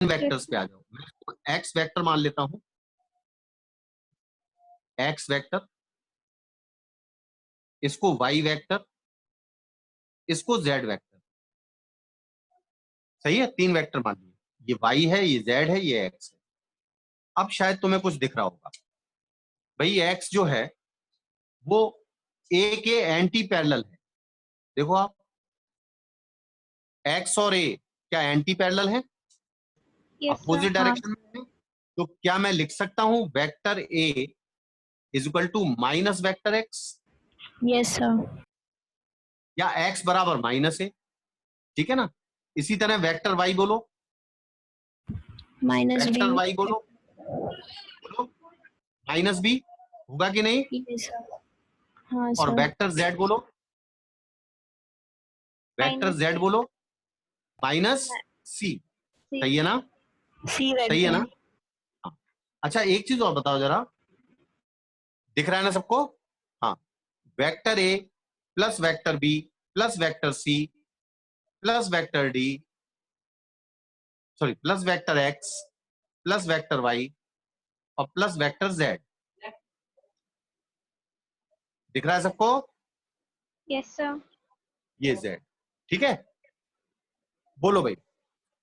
Vectors पे आ जाओ। मैं इसको एक्स वेक्टर मान लेता हूं, एक्स वेक्टर, इसको वाई वेक्टर, इसको जेड वेक्टर। सही है, 3 वेक्टर मान लिए, ये वाई है, ये जेड है, ये एक्स है। अब शायद तुम्हें कुछ दिख रहा होगा, भाई एक्स जो है वो ए के एंटी पैरेलल है। देखो आप, एक्स और ए क्या एंटी पैरेलल है, अपोजिट डायरेक्शन में। तो क्या मैं लिख सकता हूं vector A is equal to minus vector X? Yes sir. या एक्स बराबर माइनस ए, ठीक है ना। इसी तरह वेक्टर वाई बोलो, माइनस बी। वेक्टर वाई बोलो, बोलो माइनस बी, होगा कि नहीं? Yes sir. हाँ और सर। वेक्टर जेड बोलो, वेक्टर जेड बोलो माइनस सी। सही है ना, सी सही है ना? वेक्टर। हाँ। अच्छा एक चीज और बताओ जरा, दिख रहा है ना सबको? हाँ, vector A plus vector B plus vector C plus vector D, sorry plus vector X plus vector Y और प्लस वेक्टर जेड। दिख रहा है सबको? Yes sir. ये जेड, ठीक है। बोलो भाई,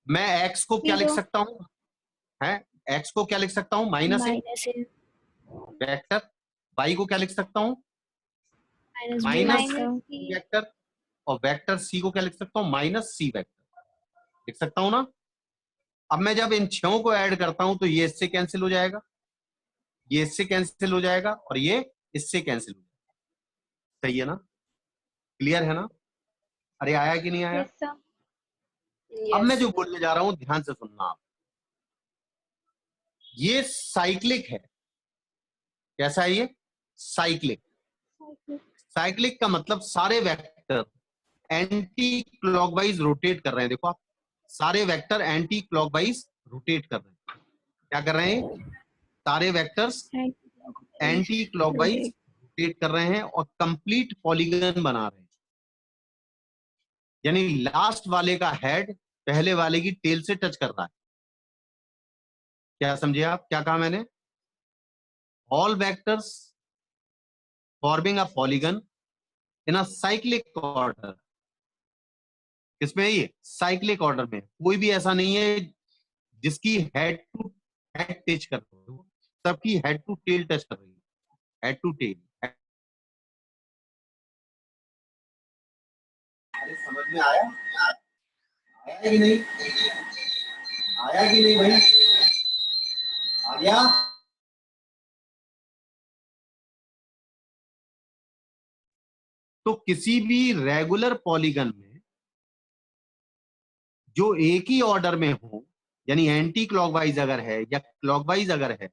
मैं एक्स को क्या लिख सकता हूं? है, एक्स को क्या लिख सकता हूं? Minus A minus A. Vector. Y को क्या लिख सकता हूं? Minus B minus vector. Vector. और वेक्टर सी को क्या लिख सकता हूं? Minus C vector. लिख सकता हूं ना? अब मैं जब इन छहों को ऐड करता हूं तो ये इससे कैंसिल हो जाएगा, ये इससे कैंसिल हो जाएगा और ये इससे कैंसिल हो जाएगा। सही है ना, क्लियर है ना? अरे आया कि नहीं आया? Yes sir. अब मैं यस। जो बोलने जा रहा हूं ध्यान से सुनना आप, ये साइक्लिक है। कैसा है ये? साइक्लिक। साइक्लिक का मतलब सारे वेक्टर एंटी क्लॉकवाइज रोटेट कर रहे हैं। देखो आप, सारे वेक्टर एंटी क्लॉकवाइज रोटेट कर रहे हैं। क्या कर रहे हैं? सारे वेक्टर्स एंटी क्लॉकवाइज रोटेट कर रहे हैं और कंप्लीट पॉलीगन बना रहे हैं। यानी लास्ट वाले का हेड पहले वाले की टेल से टच कर रहा है। क्या समझे आप? क्या कहा मैंने? All vectors forming a polygon in a cyclic order. किसमें है ये? साइक्लिक ऑर्डर में। कोई भी ऐसा नहीं है जिसकी हेड टू हेड टच कर रही हो, सबकी हेड टू टेल टच कर रही है, हेड टू टेल। अरे समझ में आया? आया कि नहीं? आया कि नहीं भाई? आ गया? तो किसी भी रेगुलर पॉलीगन में जो एक ही ऑर्डर में हो, यानी एंटी क्लॉकवाइज अगर है या क्लॉकवाइज अगर है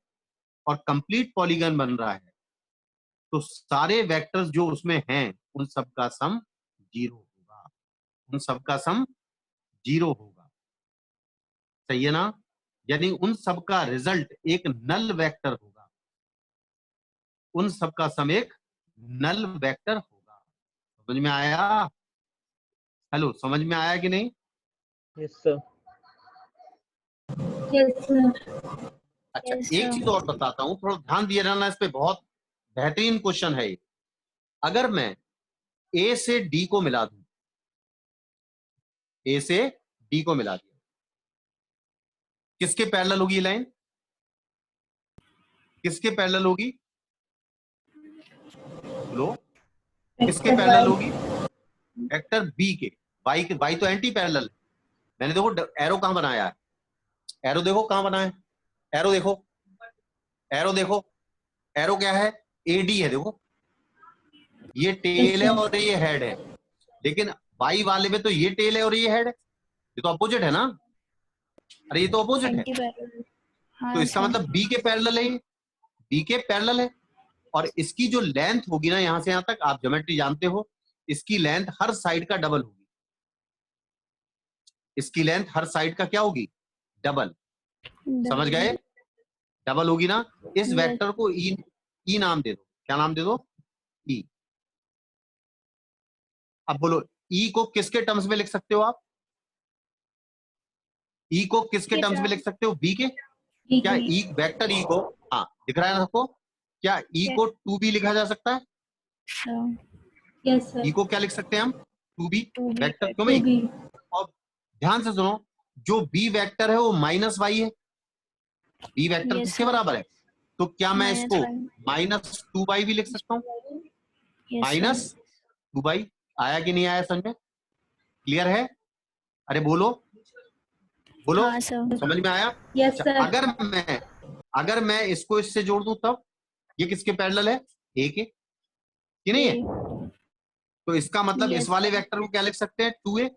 और कंप्लीट पॉलीगन बन रहा है, तो सारे वेक्टर्स जो उसमें हैं उन सबका सम जीरो होगा, उन सबका सम जीरो होगा। सही है ना? यानी उन सबका रिजल्ट एक नल वेक्टर होगा, उन सबका सम एक नल वेक्टर होगा। समझ में आया? हेलो, समझ में आया कि नहीं? Yes sir. Yes sir. अच्छा एक चीज और बताता हूं, थोड़ा ध्यान दिए रहना इस पे, बहुत बेहतरीन क्वेश्चन है ये। अगर मैं ए से डी को मिला दूं, ए से डी को मिला दिया, किसके पैरेलल होगी ये लाइन? किसके पैरेलल होगी? बोलो, किसके पैरेलल होगी? वेक्टर बी के। वाई तो एंटी पैरेलल है। मैंने देखो एरो कहां बनाया है, एरो देखो कहां बनाया है, एरो देखो, एरो देखो, एरो क्या है? एडी है। देखो ये टेल है और ये हेड है, लेकिन वाई वाले में तो ये टेल है और ये हेड है। ये तो अपोजिट है ना? अरे ये तो अपोजिट है। Anti parallel. तो हाँ इसका सर। मतलब बी के पैरेलल है, बी के पैरेलल है। और इसकी जो लेंथ होगी ना यहां से यहां तक, आप ज्योमेट्री जानते हो, इसकी लेंथ हर साइड का डबल होगी। इसकी लेंथ हर साइड का क्या होगी? डबल। समझ गए? डबल होगी ना। इस यस। वेक्टर को ई नाम दे दो। क्या नाम दे दो? ई। अब बोलो ई को किसके टर्म्स में लिख सकते हो आप? ई को किसके टर्म्स में लिख सकते हो? बी के। क्या ई वेक्टर ई को, हाँ दिख रहा है ना सबको? क्या ई को 2b लिखा जा सकता है? Yes sir. ई को क्या लिख सकते हैं हम? 2b 2b vector. क्यों भाई? और ध्यान से सुनो, जो बी वेक्टर है वो माइनस वाई है। बी वेक्टर Yes, किसके sir. बराबर है? तो क्या मैं Minus इसको one. माइनस 2 भी लिख सकता हूँ? Yes, minus sir. 2 आया कि नहीं आया समझ में? क्लियर है? अरे बोलो बोलो, हाँ सर. समझ में आया? यस अच्छा, सर। अगर मैं इसको इससे जोड़ दूं तब ये किसके पैरेलल है? ए के, कि नहीं है? तो इसका मतलब इस Yes, वाले sir. वेक्टर को क्या लिख सकते हैं? 2a।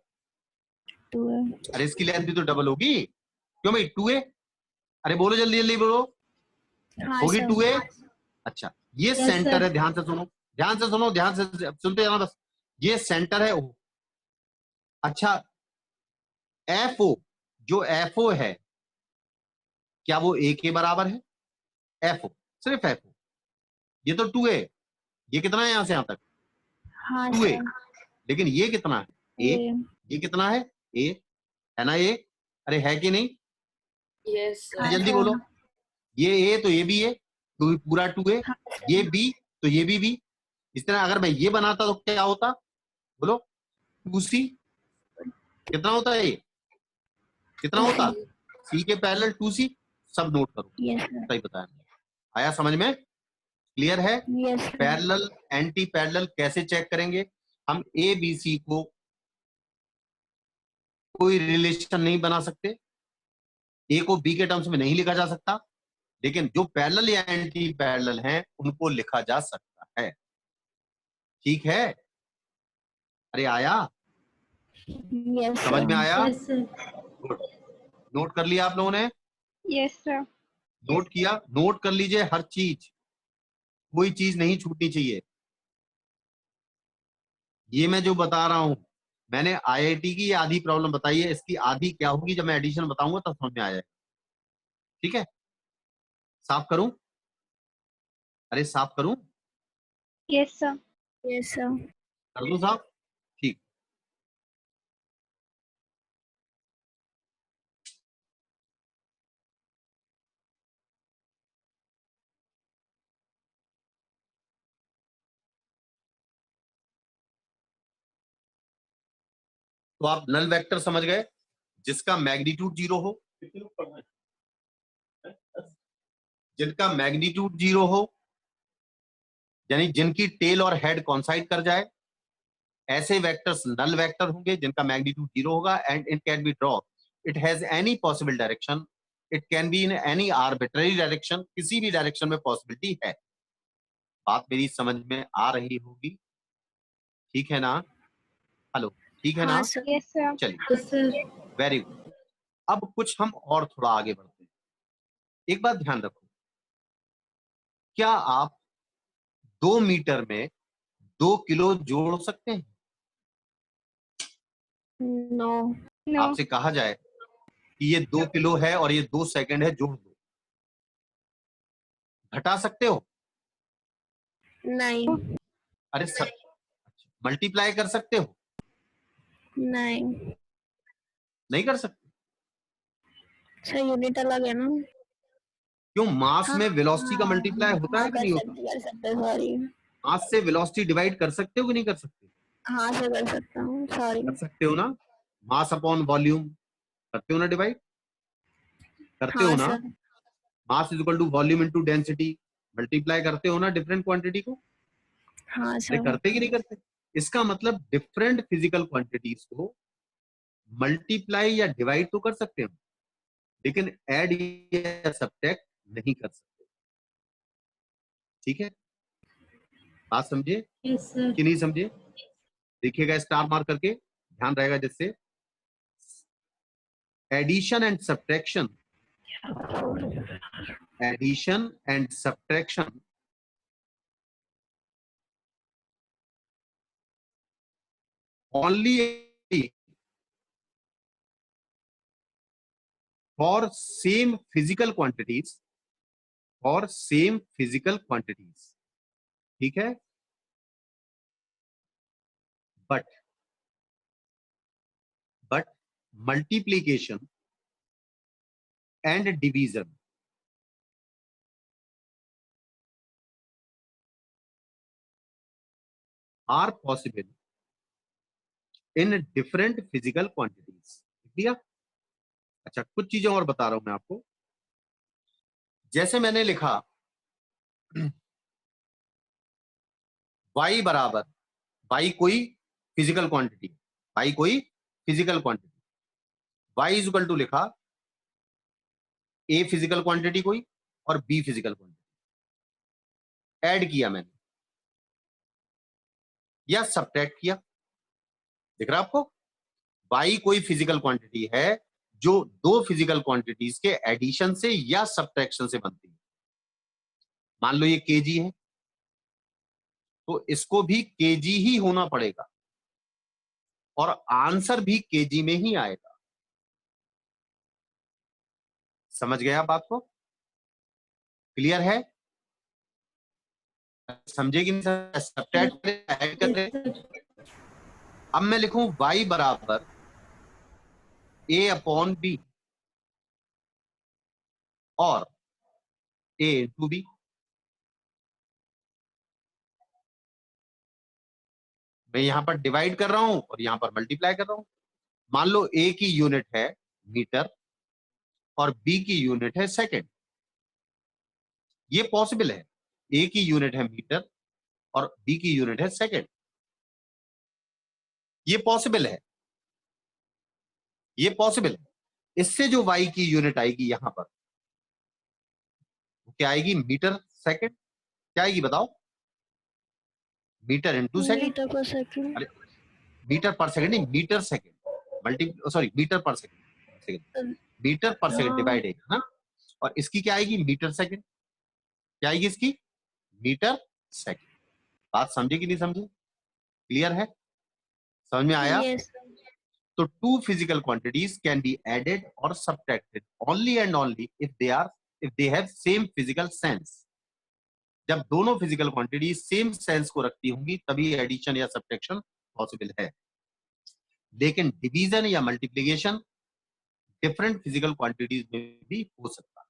2. अरे इसकी लेंथ भी तो डबल होगी। क्यों भाई? 2a। अरे बोलो जल्दी जल्दी बोलो, हाँ होगी सर. 2a। अच्छा, ये Yes, सेंटर sir. है, ध्यान से सुनो, ध्यान से सुनो, ध्यान से सुनते जाना बस। ये सेंटर है O। अच्छा, FO, जो FO है, क्या वो A के बराबर है? FO, सिर्फ FO। ये तो 2a, ये कितना है यहां से यहां तक? हाँ 2a। सर. लेकिन ये कितना है? A। ये. ये कितना है? A, है ना A? अरे है कि नहीं? यस अरे हाँ सर। जल्दी सर. बोलो। ये A तो ये भी A, तो पूरा 2a। हाँ ये सर. B तो ये भी B। इस तरह अगर मैं ये बनाता तो क्या होता? बोलो। 2c। कितना होता है ये? कितना होता? C के पैरेलल 2c। सब नोट करो, Yes, sir. सही बताया। आया समझ में? क्लियर है? Yes, sir. Parallel anti parallel कैसे चेक करेंगे? हम ए बी सी को कोई रिलेशन नहीं बना सकते, ए को बी के टर्म्स में नहीं लिखा जा सकता, लेकिन जो पैरेलल या एंटी पैरेलल हैं उनको लिखा जा सकता है। ठीक है? अरे आया? Yes, समझ में sir. आया? Yes, sir. गुड। नोट कर लिया आप लोगों ने? Yes, sir. नोट किया? नोट कर लीजिए हर चीज, कोई चीज नहीं छूटनी चाहिए। ये मैं जो बता रहा हूं, मैंने आईआईटी की आधी प्रॉब्लम बताई है, इसकी आधी क्या होगी जब मैं एडिशन बताऊंगा तब समझ में आ जाएगा। ठीक है? साफ करूं? अरे साफ करूं? Yes, sir. Yes, sir. कर दूं साफ? ठीक। तो आप नल वेक्टर समझ गए, जिसका मैग्नीट्यूड 0 हो, जिनका मैग्नीट्यूड 0 हो, यानी जिनकी टेल और हेड कॉन्साइड कर जाए, ऐसे वेक्टर्स नल वेक्टर होंगे जिनका मैग्नीट्यूड 0 होगा। And it can be draw, it has any possible direction, it can be in any arbitrary direction, किसी भी डायरेक्शन में पॉसिबिलिटी है। बात मेरी समझ में आ रही होगी? ठीक है ना? हेलो, ठीक है ना? हाँ सर. Yes, sir. चलिए, Yes, sir. Very good. अब कुछ हम और थोड़ा आगे बढ़ते हैं। एक बात ध्यान रखो, क्या आप 2 मीटर में 2 किलो जोड़ सकते हैं? No. No. आपसे कहा जाए कि ये 2 किलो है और ये 2 सेकंड है, जोड़ दो, घटा सकते हो? नहीं. अरे सब मल्टीप्लाई कर सकते हो? नहीं. नहीं कर सकते? सर यूनिट अलग है ना. क्यों? मास हाँ में वेलोसिटी का मल्टीप्लाई होता है हाँ कि नहीं होता? कर सकते सॉरी. मास से वेलोसिटी डिवाइड कर सकते हो कि नहीं कर सकते? हाँ सर कर सकता हूँ सॉरी. कर सकते हो ना? मास अपॉन वॉल्यूम करते हो ना डिवाइड? करते हो हाँ ना? Sir. Mass is equal to volume into density, multiply करते हो ना डिफरेंट क्वांटिटी को? हाँ अरे सर. करते कि नहीं करते? इसका मतलब डिफरेंट फिजिकल क्वांटिटीज को मल्टीप्लाई या डिवाइड तो कर सकते हो, लेकिन ऐड या सब्ट्रैक्ट नहीं कर सकते। ठीक है? बात समझे यस सर. कि नहीं समझे? देखिएगा स्टार मार्क करके, ध्यान रहेगा जिससे addition and subtraction, addition and subtraction only for same physical quantities, for same physical quantities। ठीक है? but but multiplication and division are possible in different physical quantities. ठीक है? अच्छा, कुछ चीजें और बता रहा हूं मैं आपको। जैसे मैंने लिखा y बराबर, y कोई फिजिकल क्वांटिटी, y कोई physical quantity, y is equal to लिखा a फिजिकल क्वांटिटी कोई और b फिजिकल क्वांटिटी, ऐड किया मैंने या सब्ट्रैक्ट किया। दिख रहा आपको? y कोई फिजिकल क्वांटिटी है जो दो फिजिकल क्वांटिटीज के एडिशन से या सब्ट्रैक्शन से बनती है। मान लो ये केजी है तो इसको भी केजी ही होना पड़ेगा और आंसर भी केजी में ही आएगा। समझ गया बात को? क्लियर है? समझे कि नहीं? सब्ट्रैक्ट ऐड कर रहे। अब मैं लिखूं y बराबर a अपॉन बी और a इंटू बी। मैं यहां पर डिवाइड कर रहा हूं और यहां पर मल्टीप्लाई कर रहा हूं। मान लो a की यूनिट है मीटर और b की यूनिट है सेकंड। ये पॉसिबल है, a की यूनिट है मीटर और b की यूनिट है सेकंड। ये पॉसिबल है, ये पॉसिबल है। इससे जो y की यूनिट आएगी यहां पर क्या आएगी? Metre second. क्या आएगी बताओ? Metre into second. Metre per second. अरे मीटर पर सेकंड नहीं, metre second multi, sorry metre per second, metre per second divide है ना। और इसकी क्या आएगी? Metre second. क्या आएगी इसकी? Metre second. बात समझे कि नहीं समझे? क्लियर है? समझ में आया? यस। तो two physical quantities can be added और subtracted only and only if they have same physical sense. जब दोनों फिजिकल क्वांटिटी सेम सेंस को रखती होंगी तभी एडिशन या सब्ट्रैक्शन पॉसिबल है। लेकिन डिवीजन या मल्टीप्लिकेशन डिफरेंट फिजिकल क्वांटिटीज में भी हो सकता है।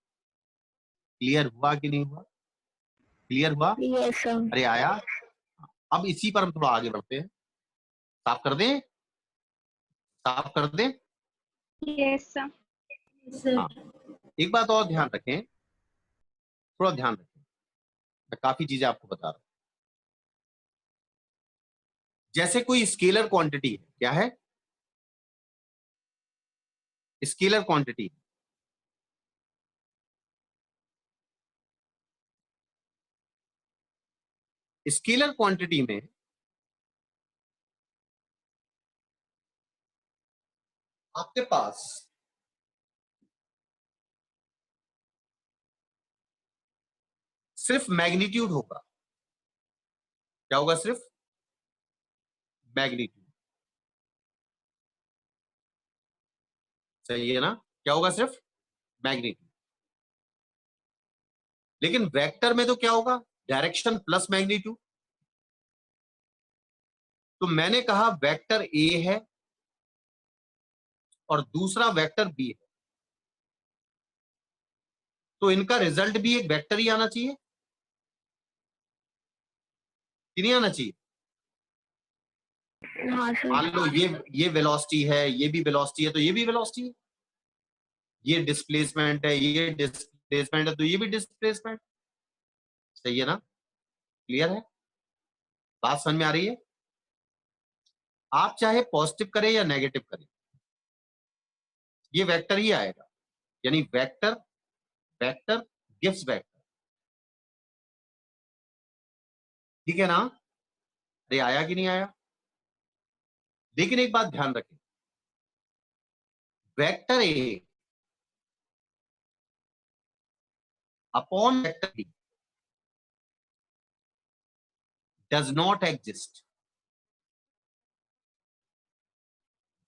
क्लियर हुआ कि नहीं हुआ? क्लियर हुआ? Yes sir. अरे आया। अब इसी पर हम थोड़ा आगे बढ़ते हैं। साफ कर दें? साफ कर दें? Yes sir. हाँ, एक बात और ध्यान रखें, थोड़ा ध्यान रखें, मैं काफी चीजें आपको बता रहा हूं। जैसे कोई स्केलर क्वांटिटी है, क्या है? Scalar quantity. स्केलर क्वांटिटी में आपके पास सिर्फ मैग्नीट्यूड होगा। क्या होगा? सिर्फ मैग्नीट्यूड। सही है ना? क्या होगा? सिर्फ मैग्नीट्यूड। लेकिन वेक्टर में तो क्या होगा? Direction plus magnitude. तो मैंने कहा वेक्टर ए है और दूसरा वेक्टर बी है, तो इनका रिजल्ट भी एक वेक्टर ही आना चाहिए कि नहीं आना चाहिए? हाँ सर। मान लो ये वेलोसिटी है, ये भी वेलोसिटी है, तो ये भी वेलोसिटी है। ये डिस्प्लेसमेंट है, ये डिस्प्लेसमेंट है, तो ये भी डिस्प्लेसमेंट। सही है ना? क्लियर है? बात समझ में आ रही है? आप चाहे पॉजिटिव करें या नेगेटिव करें, ये वेक्टर ही आएगा। यानी वेक्टर वेक्टर गिव्स वेक्टर। ठीक है ना? अरे आया कि नहीं आया? लेकिन एक बात ध्यान रखें, vector A upon vector B does not exist.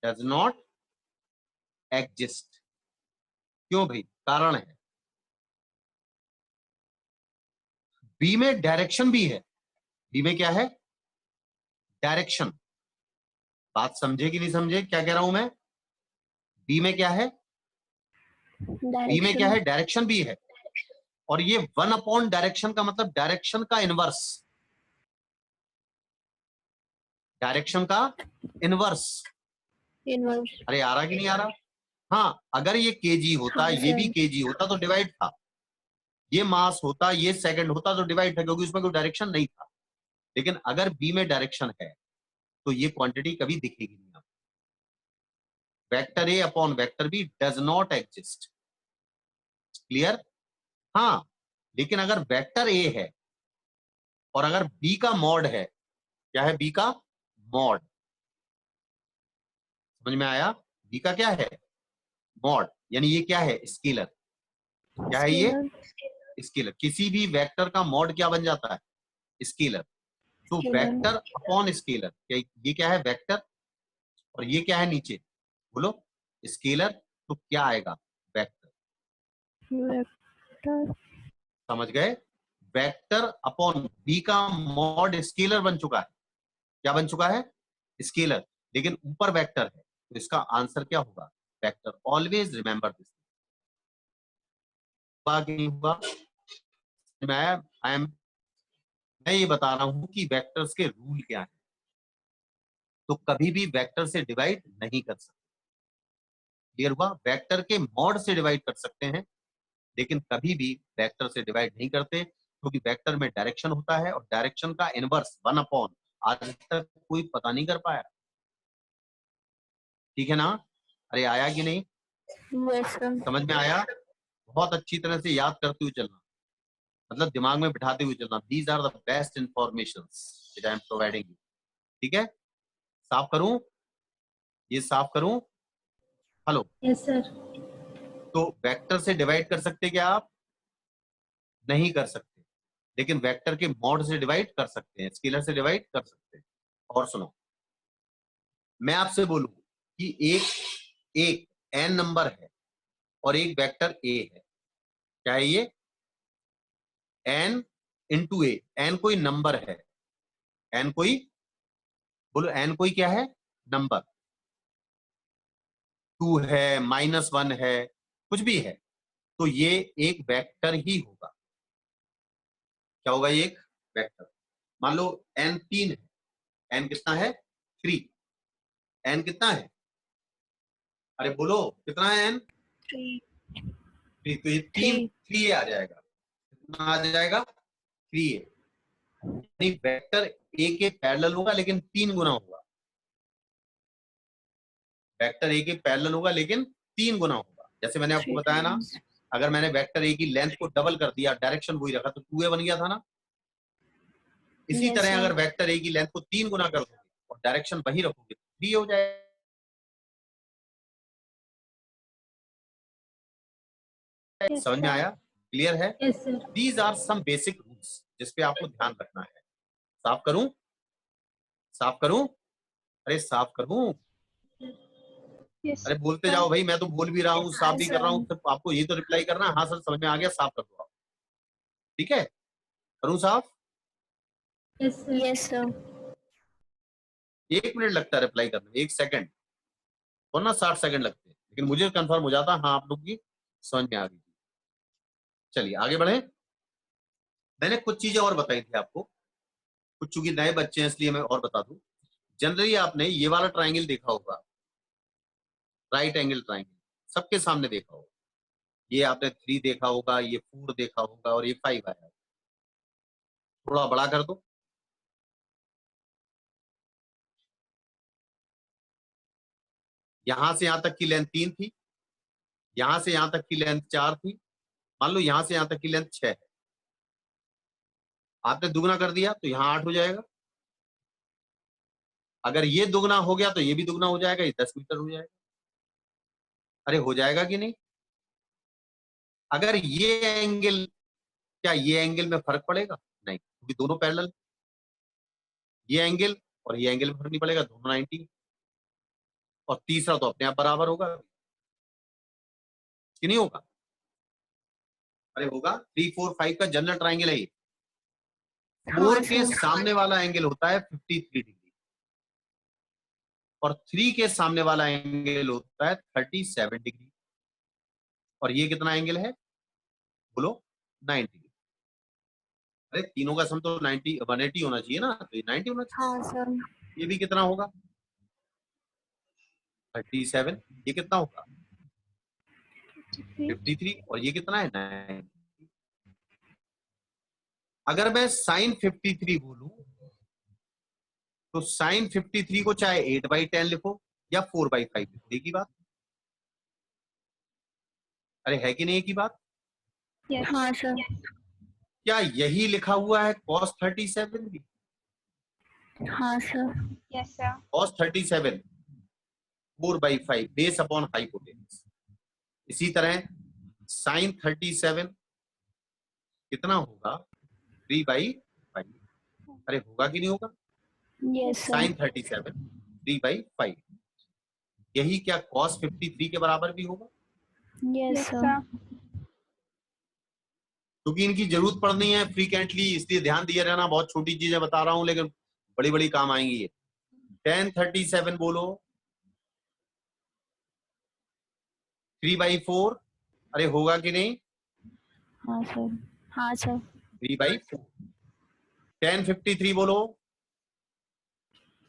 Does not exist. क्यों भाई? कारण है, बी में डायरेक्शन भी है। बी में क्या है? डायरेक्शन। बात समझे कि नहीं समझे क्या कह रहा हूं मैं? बी में क्या है? बी में क्या है, डायरेक्शन भी है, और ये 1 अपॉन डायरेक्शन का मतलब डायरेक्शन का इनवर्स, डायरेक्शन का इनवर्स। इनवर्स। अरे आ रहा कि नहीं आ रहा? हाँ, अगर ये केजी होता, हाँ ये भी सर। केजी होता तो डिवाइड था, ये मास होता, ये सेकंड होता तो डिवाइड था, क्योंकि उसमें कोई डायरेक्शन नहीं था। लेकिन अगर बी में डायरेक्शन है तो ये क्वांटिटी कभी दिखेगी नहीं आपको। Vector A upon vector B does not exist. Clear? हाँ, लेकिन अगर वेक्टर ए है और अगर बी का मॉड है, क्या है बी का मॉड, समझ में आया? बी का क्या है, मॉड, यानी ये क्या है, स्केलर। क्या है ये, स्केलर। किसी भी वेक्टर का मॉड क्या बन जाता है, स्केलर। तो वेक्टर अपॉन स्केलर, ये क्या है, वेक्टर, और ये क्या है नीचे, बोलो, स्केलर। तो क्या आएगा, वेक्टर। वेक्टर। समझ गए? वेक्टर अपॉन बी का मॉड स्केलर बन चुका है। क्या बन चुका है, स्केलर, लेकिन ऊपर वेक्टर है, तो इसका आंसर क्या होगा, वेक्टर। Always remember this. होगा, मैं ये बता रहा हूं कि वेक्टर्स के रूल क्या है। तो कभी भी वेक्टर से डिवाइड नहीं कर सकते। क्लियर हुआ? वेक्टर के मॉड से डिवाइड कर सकते हैं, लेकिन कभी भी वेक्टर से डिवाइड नहीं करते, क्योंकि वेक्टर में डायरेक्शन होता है, और डायरेक्शन का इनवर्स 1 अपॉन, आज तक कोई पता नहीं कर पाया। ठीक है ना? अरे आया कि नहीं, समझ में आया? बहुत अच्छी तरह से याद करते हुए चलना, मतलब दिमाग में बिठाते हुए चलना। These are the best information which I am providing you. ठीक है, साफ करूं, ये साफ करूं? हेलो? Yes sir. तो वेक्टर से डिवाइड कर सकते क्या आप? नहीं कर सकते, लेकिन वेक्टर के मॉड से डिवाइड कर सकते हैं, स्केलर से डिवाइड कर सकते हैं। और सुनो, मैं आपसे बोलूं कि एक एक एन नंबर है और एक वेक्टर ए है, क्या है ये, एन इंटू ए। एन कोई नंबर है, एन कोई, बोलो एन कोई क्या है, नंबर, 2 है, -1 है, कुछ भी है, तो ये एक वेक्टर ही होगा। क्या होगा, ये एक वेक्टर। मान लो एन 3 है, एन कितना है, 3। एन कितना है, अरे बोलो कितना है एन, 3। 3। तो ये 3 आ जाएगा, कितना आ जाएगा, 3 यानी वेक्टर ए के पैरेलल होगा, लेकिन 3 गुना होगा। वेक्टर ए के पैरेलल होगा, लेकिन 3 गुना होगा। जैसे मैंने आपको बताया ना, अगर मैंने वेक्टर ए की लेंथ को डबल कर दिया, डायरेक्शन वही रखा, तो 2a बन गया था ना। इसी तरह अगर वेक्टर ए की लेंथ को 3 गुना कर दोगे और डायरेक्शन वही रखोगे, 3 हो जाएगा। समझ में आया? क्लियर है? Yes sir. These are some basic rules जिसपे आपको ध्यान रखना है। साफ करूं, साफ करूं, अरे साफ करूं, यस अरे बोलते जाओ भाई, मैं तो बोल भी रहा हूँ, साफ भी कर रहा हूँ, सिर्फ आपको ये तो रिप्लाई करना है, हाँ सर समझ में आ गया, साफ कर दो आप। ठीक है, करूं साफ? Yes sir. 1 मिनट लगता है रिप्लाई करने में, 1 सेकंड, वरना 60 सेकंड लगते हैं, लेकिन मुझे कंफर्म हो जाता हाँ आप लोग की समझ में आ गई। चलिए आगे बढ़े। मैंने कुछ चीजें और बताई थी आपको, कुछ चूंकि नए बच्चे हैं इसलिए मैं और बता दूं। जनरली आपने ये वाला ट्राइंगल देखा होगा, राइट एंगल ट्राइंगल, सबके सामने देखा होगा। ये आपने 3 देखा होगा, ये 4 देखा होगा, और ये 5 आया। थोड़ा बड़ा कर दो, यहां से यहां तक की लेंथ 3 थी, यहां से यहां तक की लेंथ 4 थी, मान लो यहां से यहां तक की लेंथ 6 है। आपने दुगना कर दिया तो यहां 8 हो जाएगा। अगर ये दुगना हो गया तो ये भी दुगना हो जाएगा, ये 10 मीटर हो जाएगा। अरे हो जाएगा कि नहीं? अगर ये एंगल, क्या ये एंगल में फर्क पड़ेगा? नहीं, क्योंकि दोनों पैरेलल। ये एंगल और ये एंगल में फर्क नहीं पड़ेगा, दोनों 90। और तीसरा तो अपने आप बराबर होगा कि नहीं होगा? अरे होगा, 3 4 5 का जनरल ट्राइंगल है ये। 4 के सामने वाला एंगल होता है 53 डिग्री, और 3 के सामने वाला एंगल होता है 37 डिग्री। और ये कितना एंगल है बोलो 90। अरे तीनों का सम तो 90 180 होना चाहिए ना, तो ये 90 होना चाहिए। हाँ सर। ये भी कितना होगा 37। ये कितना होगा 53 और ये कितना है 9। अगर मैं साइन 53 बोलूं तो साइन 53 को चाहे 8/10 लिखो या 4/5 लिखो, एक ही बात। अरे है कि नहीं एक ही बात? हाँ सर। क्या यही लिखा हुआ है cos 37 भी? हाँ sir. Yes, sir. cos 37 4/5 base upon hypotenuse. इसी तरह साइन 37 कितना होगा 3/5। अरे होगा कि नहीं होगा? Yes sir. साइन 37 3/5 यही क्या cos 53 के बराबर भी होगा? Yes Yes, sir. sir. क्योंकि इनकी जरूरत पड़नी है फ्रीक्वेंटली, इसलिए ध्यान दिए रहना। बहुत छोटी चीजें बता रहा हूं लेकिन बड़ी बड़ी काम आएंगी ये। tan 37 बोलो 3/4। अरे होगा कि नहीं हाँ सर। हाँ सर। 3/4। tan 53 बोलो,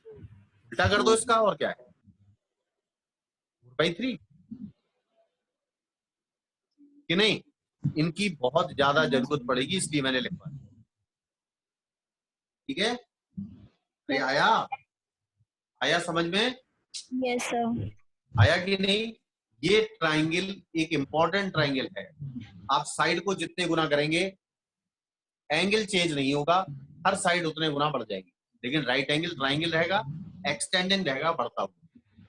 उल्टा कर दो इसका, और क्या है 4/3 कि नहीं? इनकी बहुत ज्यादा जरूरत पड़ेगी इसलिए मैंने लिखवा दिया। ठीक है? अरे आया आया समझ में? Yes sir. आया कि नहीं? ये ट्राइंगल एक इंपॉर्टेंट ट्राइंगल है। आप साइड को जितने गुना करेंगे एंगल चेंज नहीं होगा, हर साइड उतने गुना बढ़ जाएगी, लेकिन राइट एंगल ट्राइंगल रहेगा, एक्सटेंडिंग रहेगा बढ़ता हुआ।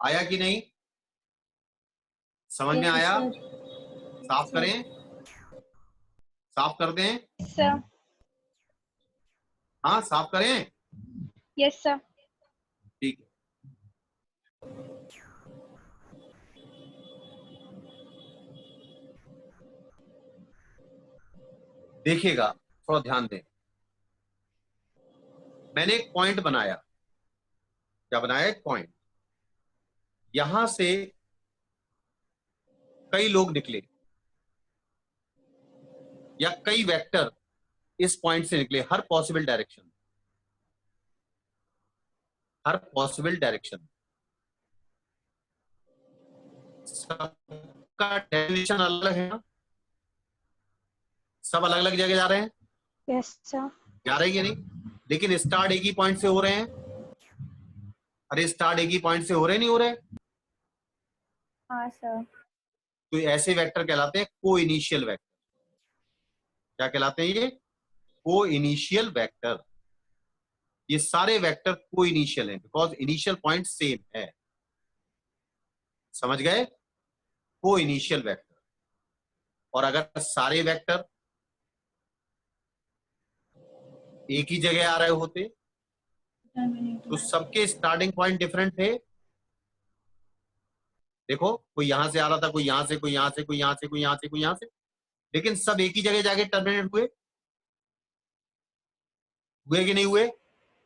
आया कि नहीं? समझ में आया? साफ करें, साफ कर दें? Yes, sir. हाँ साफ करें। Yes, sir. ठीक है। देखिएगा थोड़ा ध्यान दें। मैंने एक पॉइंट बनाया। क्या बनाया? एक पॉइंट। यहां से कई लोग निकले या कई वेक्टर इस पॉइंट से निकले, हर पॉसिबल डायरेक्शन, हर पॉसिबल डायरेक्शन। सबका डेफिनेशन अलग है ना, सब अलग अलग जगह जा रहे हैं, Yes, sir. जा रहे हैं कि नहीं? लेकिन स्टार्ट एक ही पॉइंट से हो रहे हैं। अरे स्टार्ट एक ही पॉइंट से हो रहे नहीं हो रहे? हाँ सर। तो ऐसे वेक्टर कहलाते हैं को इनिशियल वेक्टर। क्या कहलाते हैं ये? को इनिशियल वेक्टर। ये सारे वेक्टर को इनिशियल हैं बिकॉज इनिशियल पॉइंट सेम है। समझ गए? को इनिशियल वेक्टर। और अगर सारे वेक्टर एक ही जगह आ रहे होते तो सबके स्टार्टिंग पॉइंट डिफरेंट थे। देखो कोई यहां से आ रहा था, कोई यहां से, कोई यहां से, कोई यहां से, कोई यहां से, कोई यहां से, लेकिन सब एक ही जगह जाके टर्मिनेट हुए। हुए कि नहीं हुए?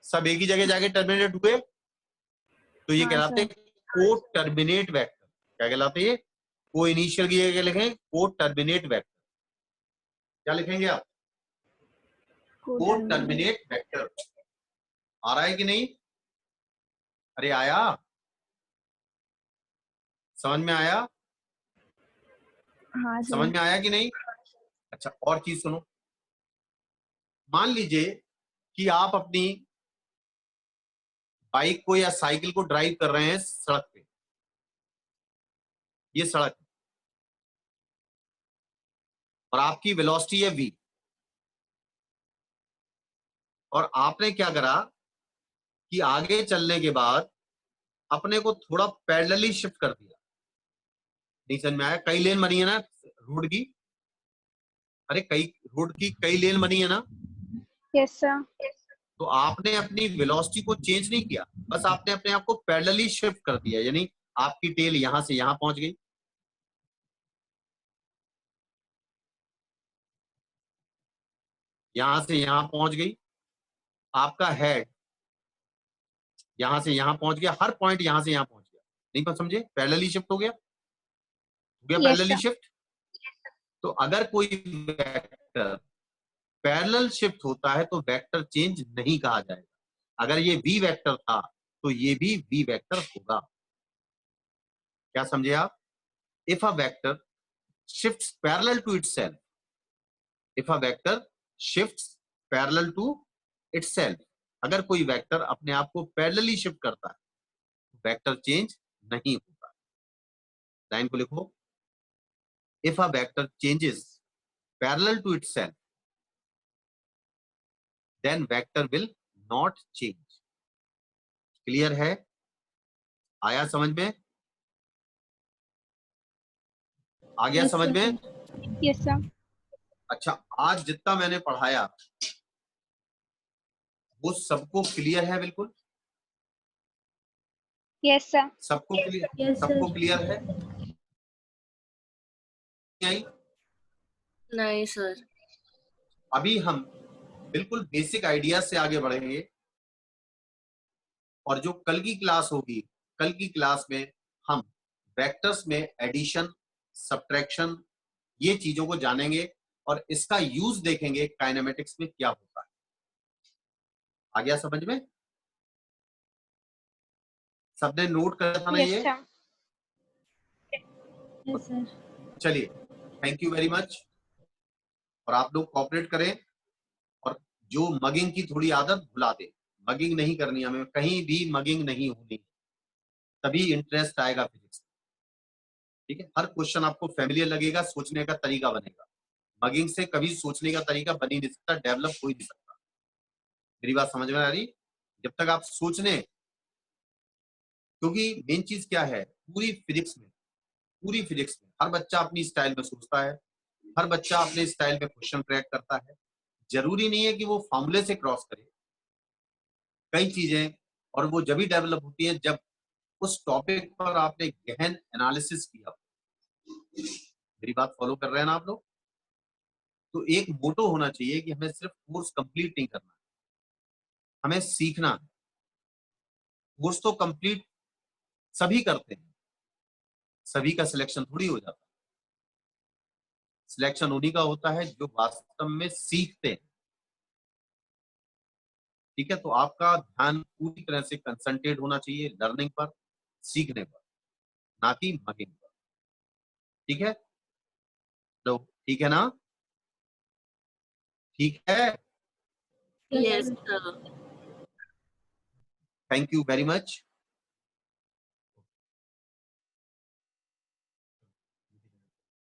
सब एक ही जगह जाके टर्मिनेट हुए। तो ये हाँ, कहलाते हैं को टर्मिनेट वेक्टर। क्या कहलाते हैं ये? को इनिशियल की जगह लिखें को टर्मिनेट वेक्टर। क्या लिखेंगे आप? को टर्मिनेट वेक्टर। आ रहा है कि नहीं? अरे आया? समझ में आया? हाँ समझ सर। में आया कि नहीं? अच्छा और चीज सुनो। मान लीजिए कि आप अपनी बाइक को या साइकिल को ड्राइव कर रहे हैं सड़क पे। ये सड़क है और आपकी वेलोसिटी है v। और आपने क्या करा कि आगे चलने के बाद अपने को थोड़ा पैरेलली शिफ्ट कर दिया। नहीं समझ में आया? कई लेन बनी है ना रोड की। अरे कई रोड की कई लेन बनी है ना। Yes, sir. तो आपने अपनी वेलोसिटी को चेंज नहीं किया, बस आपने अपने आप को पैरेलली शिफ्ट कर दिया। यानी आपकी टेल यहां से यहां पहुंच गई, यहां से यहां पहुंच गई। आपका हेड यहां से यहां पहुंच गया, हर पॉइंट यहां से यहां पहुंच गया। नहीं पर समझे? पैरेलली शिफ्ट हो गया। गया Yes, पैरेलली sir. शिफ्ट। तो अगर कोई वेक्टर पैरेलल शिफ्ट होता है तो वेक्टर चेंज नहीं कहा जाएगा। अगर ये वी वेक्टर था तो ये भी वी वेक्टर होगा। क्या समझे आप? If a vector shifts parallel to itself, if a vector shifts parallel to itself, अगर कोई वेक्टर अपने आप को पैरेलली शिफ्ट करता है वेक्टर चेंज नहीं होता। लाइन को लिखो, if a vector changes parallel to itself then vector will not change। Clear है? आया समझ में? आ गया समझ में? Yes, sir. अच्छा, आज जितना मैंने पढ़ाया वो सबको क्लियर है? बिल्कुल Yes, sir. सबको क्लियर? Yes, sir. सबको क्लियर है? नहीं? नहीं सर। अभी हम बिल्कुल बेसिक आइडिया से आगे बढ़ेंगे और जो कल की क्लास होगी, कल की क्लास में हम वेक्टर्स में एडिशन, सब्ट्रैक्शन, ये चीजों को जानेंगे और इसका यूज देखेंगे काइनेमेटिक्स में क्या होता है। आ गया समझ में? सबने नोट करना था ना Yes, ये? sir. Yes, sir. चलिए, थैंक यू वेरी मच। और आप लोग कोऑपरेट करें और जो मगिंग की थोड़ी आदत भुला दे। मगिंग नहीं करनी हमें, कहीं भी मगिंग नहीं होनी, तभी इंटरेस्ट आएगा फिजिक्स। ठीक है, हर क्वेश्चन आपको फैमिलियर लगेगा, सोचने का तरीका बनेगा। मगिंग से कभी सोचने का तरीका बन ही नहीं सकता, डेवलप हो ही नहीं सकता। मेरी बात समझ में आ रही? जब तक आप सोचने, क्योंकि मेन चीज क्या है पूरी फिजिक्स में हर बच्चा अपनी स्टाइल में सोचता है, हर बच्चा अपने स्टाइल में क्वेश्चन क्रैक करता है। जरूरी नहीं है कि वो फॉर्मूले से क्रॉस करे। कई चीजें और वो जब भी डेवलप होती है जब उस टॉपिक पर आपने गहन एनालिसिस किया। मेरी बात फॉलो कर रहे हैं ना आप लोग? तो एक मोटो होना चाहिए कि हमें सिर्फ कोर्स कंप्लीट नहीं करना है, हमें सीखना है। कोर्स तो कंप्लीट सभी करते हैं, सभी का सिलेक्शन थोड़ी हो जाता है। सिलेक्शन उन्हीं का होता है जो वास्तव में सीखते हैं। ठीक है, तो आपका ध्यान पूरी तरह से कंसंट्रेट होना चाहिए लर्निंग पर, सीखने पर, ना कि मगिंग पर। ठीक है, तो ठीक है ना? ठीक है, yes sir. Thank you very much.